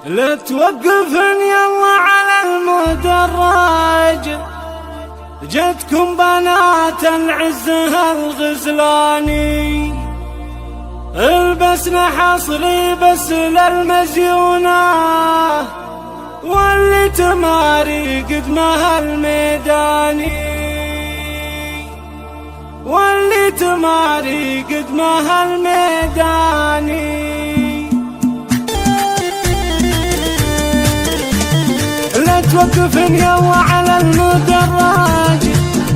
لا توقفن يلا على المدرج، جتكم بنات العزة الغزلاني، البسنا حصري بس للمزيونة، واللي تماري قدمها الميداني، واللي تماري قدمها الميداني. لا توقفن يلا على المدرج،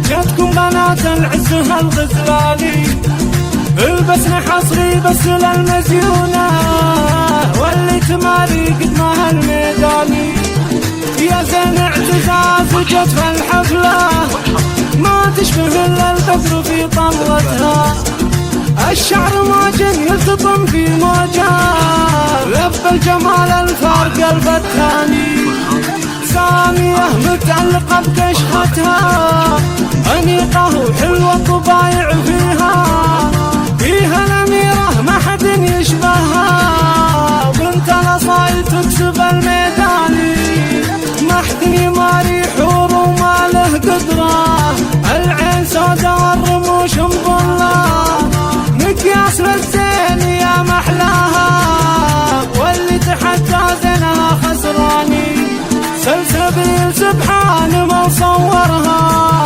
جاتكم بنات العزة الغزلاني، البسنا حصري بس للمزيونة، واللي تماري قدمها الميداني. يا زين اعتزاز جت في الحفلة، ما تشبه الا البدر في طلتها، الشعر موج يلتطم في موجه، لف الجمال الفارق الفتاني، سامية متعلقة بكشختها، أنيقة وحلوة الطبايع فيها الأميرة ما حد يشبهها، بنت الأصايل تكسب الميداني، ما حد يماري حور وما له قدرة، العين سودا والرموش مظلة، مقياس للزين يا محلاها، واللي تحدى زينها خسراني، سلسبيل سبحان ما صورها،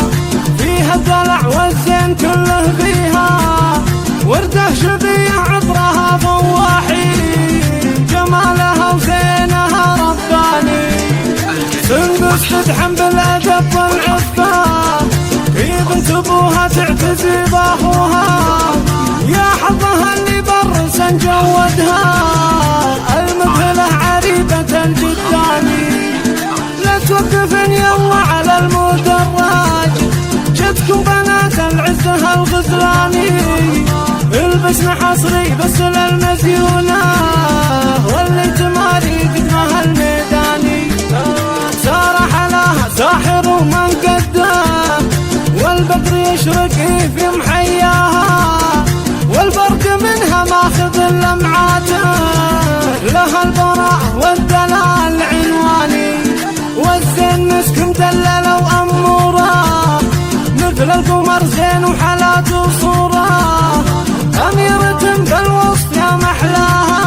فيها الدلع والزين كله فيها، ورده شبيه عطرها فواحي، جمالها وزينها رباني، سندس تدحم بالأدب والعفة، في بنت ابوها تعتزي باخوها، يا حظها اللي برس نجودها، المثله عريبة الجداني. لا توقفن يلا على المدرج، جتكم بنات العزة الغزلاني، البسنا حصري بس للمزيونة، واللي تماري قدمها الميداني، سارح لها ساحر ومن قده، والبدر يشرق في محياها، والبرق منها ماخذ اللمعاته، لها البراء والدلال عنواني، والزين مسك مدلل وأموره، مثل القمر زين وحالات وصوره، أميرة بالوصف يا محلاها،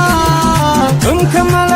مكملة